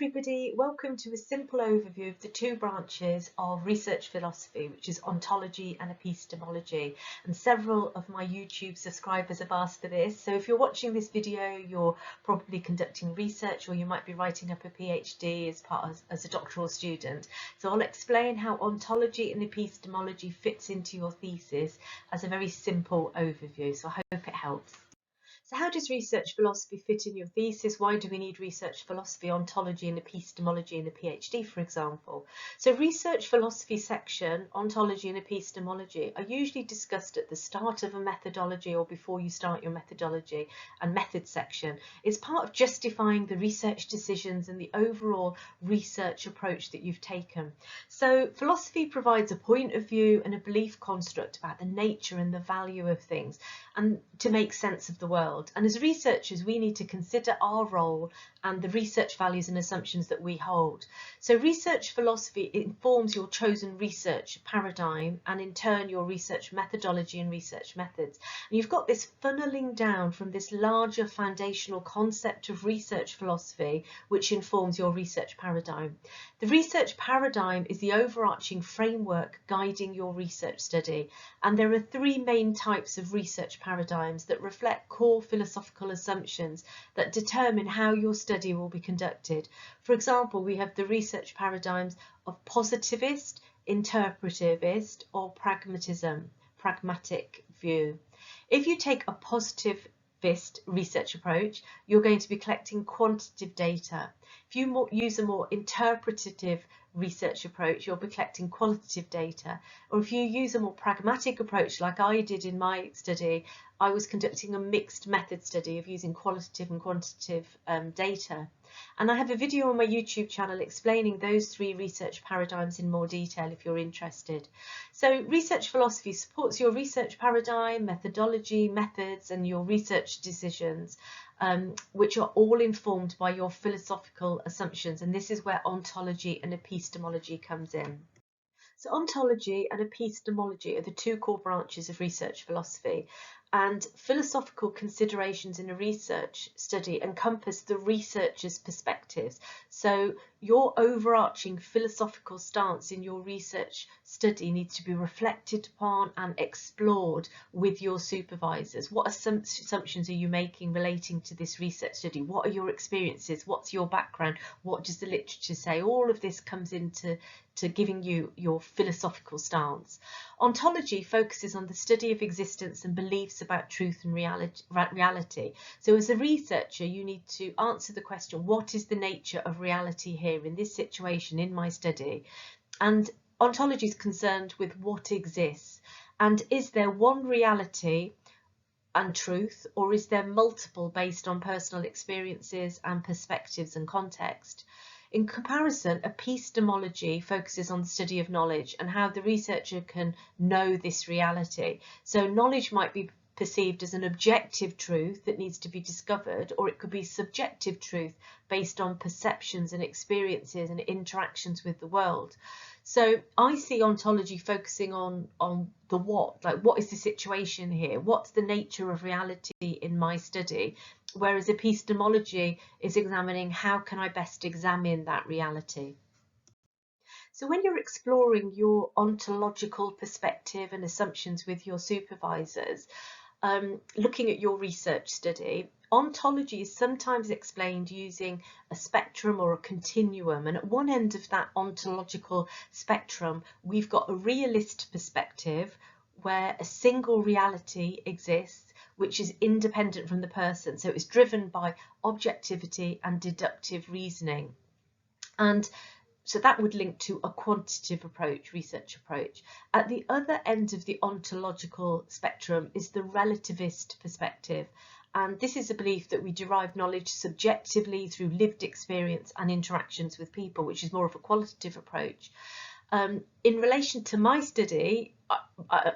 everybody, welcome to a simple overview of the two branches of research philosophy, which is ontology and epistemology. And several of my YouTube subscribers have asked for this. So if you're watching this video, you're probably conducting research, or you might be writing up a PhD as a doctoral student. So I'll explain how ontology and epistemology fits into your thesis as a very simple overview. So I hope it helps. So how does research philosophy fit in your thesis? Why do we need research philosophy, ontology and epistemology in a PhD, for example? So research philosophy section, ontology and epistemology, are usually discussed at the start of a methodology or before you start your methodology and method section. It's part of justifying the research decisions and the overall research approach that you've taken. So philosophy provides a point of view and a belief construct about the nature and the value of things, and to make sense of the world. And as researchers, we need to consider our role and the research values and assumptions that we hold. So research philosophy informs your chosen research paradigm and in turn your research methodology and research methods. And you've got this funneling down from this larger foundational concept of research philosophy, which informs your research paradigm. The research paradigm is the overarching framework guiding your research study. And there are three main types of research paradigms that reflect core philosophical assumptions that determine how your study will be conducted. For example, we have the research paradigms of positivist, interpretivist, or pragmatism, pragmatic view. If you take a positivist research approach, you're going to be collecting quantitative data. If you use a more interpretative research approach, you'll be collecting qualitative data. Or if you use a more pragmatic approach, like I did in my study, I was conducting a mixed method study of using qualitative and quantitative data. And I have a video on my YouTube channel explaining those three research paradigms in more detail if you're interested. So research philosophy supports your research paradigm, methodology, methods, and your research decisions, which are all informed by your philosophical assumptions. And this is where ontology and epistemology comes in. So ontology and epistemology are the two core branches of research philosophy, and philosophical considerations in a research study encompass the researcher's perspectives. So your overarching philosophical stance in your research study needs to be reflected upon and explored with your supervisors. What assumptions are you making relating to this research study? What are your experiences? What's your background? What does the literature say? All of this comes into giving you your philosophical stance. Ontology focuses on the study of existence and beliefs about truth and reality. So as a researcher, you need to answer the question, what is the nature of reality here in this situation, in my study? And ontology is concerned with what exists. And is there one reality and truth, or is there multiple based on personal experiences and perspectives and context? In comparison, epistemology focuses on the study of knowledge and how the researcher can know this reality. So knowledge might be perceived as an objective truth that needs to be discovered, or it could be subjective truth based on perceptions and experiences and interactions with the world. So I see ontology focusing on the what, like what is the situation here? What's the nature of reality in my study? Whereas epistemology is examining how can I best examine that reality. So when you're exploring your ontological perspective and assumptions with your supervisors, looking at your research study, ontology is sometimes explained using a spectrum or a continuum. And at one end of that ontological spectrum, we've got a realist perspective where a single reality exists, which is independent from the person. So it's driven by objectivity and deductive reasoning. And so that would link to a quantitative approach, research approach. At the other end of the ontological spectrum is the relativist perspective. And this is a belief that we derive knowledge subjectively through lived experience and interactions with people, which is more of a qualitative approach. In relation to my study,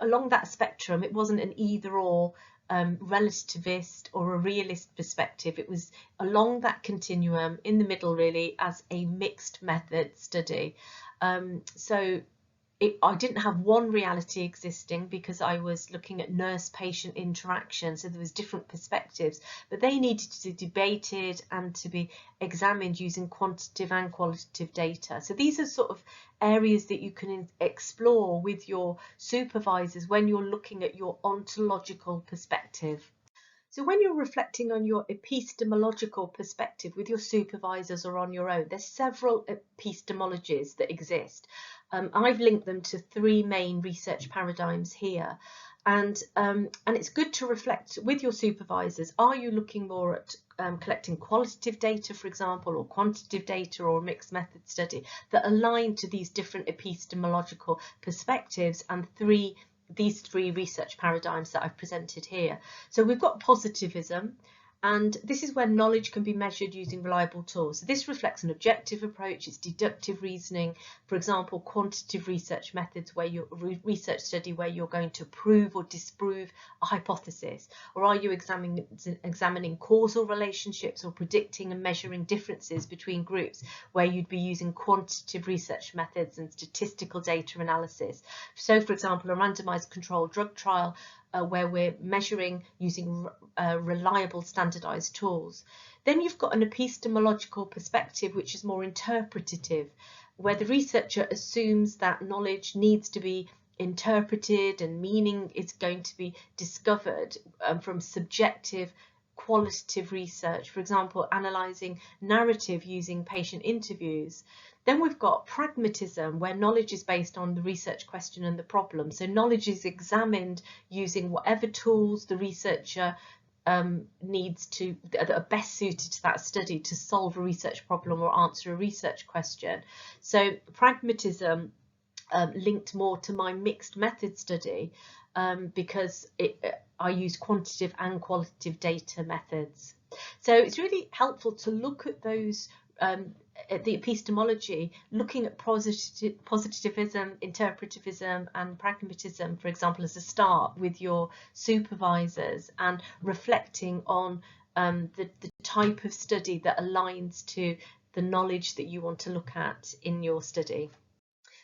along that spectrum, it wasn't an either or relativist or a realist perspective. It was along that continuum in the middle, really, as a mixed method study. So I didn't have one reality existing because I was looking at nurse-patient interaction, so there was different perspectives, but they needed to be debated and to be examined using quantitative and qualitative data. So these are sort of areas that you can explore with your supervisors when you're looking at your ontological perspective. So when you're reflecting on your epistemological perspective with your supervisors or on your own, there's several epistemologies that exist. I've linked them to three main research paradigms here. And it's good to reflect with your supervisors. Are you looking more at collecting qualitative data, for example, or quantitative data, or a mixed method study that align to these different epistemological perspectives and these three research paradigms that I've presented here? So we've got positivism, and this is where knowledge can be measured using reliable tools. So this reflects an objective approach, it's deductive reasoning, for example, quantitative research methods where your research study where you're going to prove or disprove a hypothesis, or are you examining causal relationships or predicting and measuring differences between groups where you'd be using quantitative research methods and statistical data analysis. So for example, a randomized controlled drug trial where we're measuring using reliable standardized tools. Then you've got an epistemological perspective, which is more interpretative, where the researcher assumes that knowledge needs to be interpreted and meaning is going to be discovered from subjective qualitative research, for example, analysing narrative using patient interviews. Then we've got pragmatism, where knowledge is based on the research question and the problem. So knowledge is examined using whatever tools the researcher needs to, that are best suited to that study to solve a research problem or answer a research question. So pragmatism linked more to my mixed method study because I use quantitative and qualitative data methods. So it's really helpful to look at those at the epistemology, looking at positivism, interpretivism and pragmatism, for example, as a start with your supervisors, and reflecting on the type of study that aligns to the knowledge that you want to look at in your study.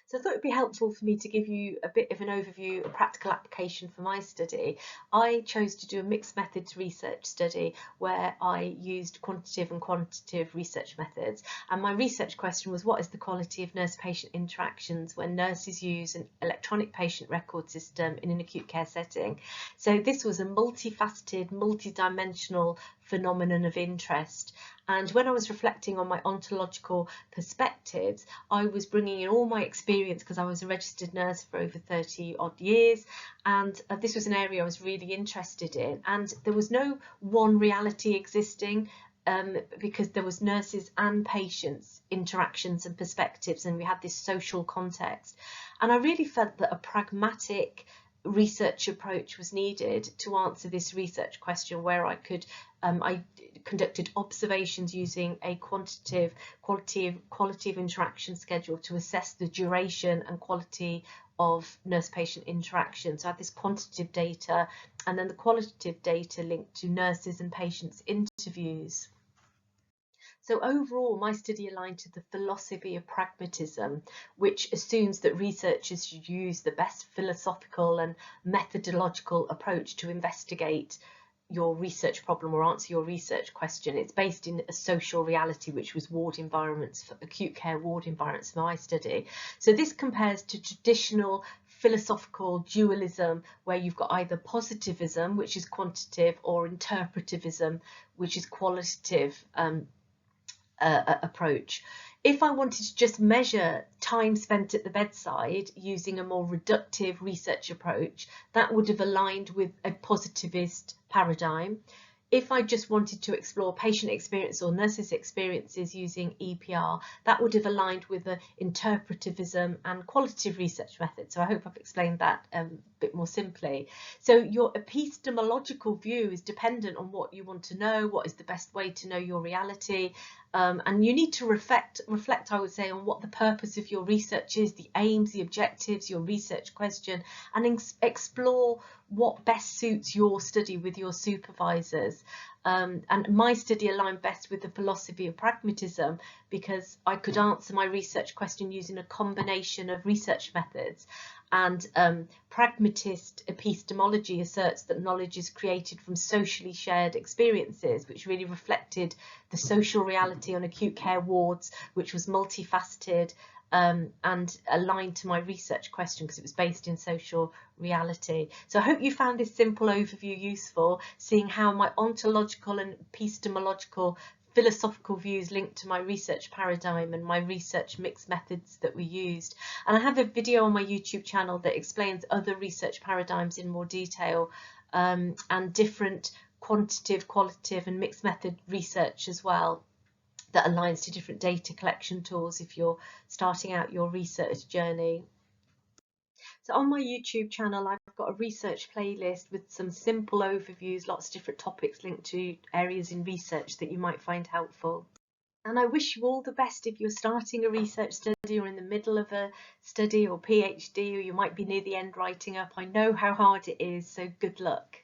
So I thought it'd be helpful for me to give you a bit of an overview, a practical application for my study. I chose to do a mixed methods research study where I used quantitative and quantitative research methods. And my research question was, what is the quality of nurse-patient interactions when nurses use an electronic patient record system in an acute care setting? So this was a multifaceted, multidimensional phenomenon of interest. And when I was reflecting on my ontological perspectives, I was bringing in all my experience because I was a registered nurse for over 30 odd years, and this was an area I was really interested in, and there was no one reality existing because there was nurses and patients interactions and perspectives, and we had this social context. And I really felt that a pragmatic research approach was needed to answer this research question, where I could I conducted observations using a quality of interaction schedule to assess the duration and quality of nurse-patient interaction. So I had this quantitative data and then the qualitative data linked to nurses and patients' interviews. So overall, my study aligned to the philosophy of pragmatism, which assumes that researchers should use the best philosophical and methodological approach to investigate your research problem or answer your research question. It's based in a social reality, which was ward environments, for acute care ward environments for my study. So this compares to traditional philosophical dualism, where you've got either positivism, which is quantitative, or interpretivism, which is qualitative approach. If I wanted to just measure time spent at the bedside using a more reductive research approach, that would have aligned with a positivist paradigm. If I just wanted to explore patient experience or nurses' experiences using EPR, that would have aligned with the interpretivism and qualitative research method. So I hope I've explained that a bit more simply. So your epistemological view is dependent on what you want to know, what is the best way to know your reality, and you need to reflect, I would say, on what the purpose of your research is, the aims, the objectives, your research question, and explore what best suits your study with your supervisors. and my study aligned best with the philosophy of pragmatism because I could answer my research question using a combination of research methods. And pragmatist epistemology asserts that knowledge is created from socially shared experiences, which really reflected the social reality on acute care wards, which was multifaceted and aligned to my research question because it was based in social reality. So I hope you found this simple overview useful, seeing how my ontological and epistemological philosophical views linked to my research paradigm and my research mixed methods that we used. And I have a video on my YouTube channel that explains other research paradigms in more detail and different quantitative, qualitative and mixed method research as well, that aligns to different data collection tools if you're starting out your research journey. So on my YouTube channel, I've got a research playlist with some simple overviews, lots of different topics linked to areas in research that you might find helpful. And I wish you all the best if you're starting a research study or in the middle of a study or PhD, or you might be near the end writing up. I know how hard it is, so good luck.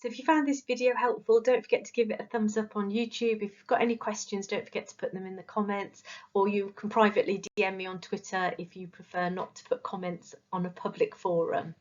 So if you found this video helpful, don't forget to give it a thumbs up on YouTube. If you've got any questions, don't forget to put them in the comments, or you can privately DM me on Twitter if you prefer not to put comments on a public forum.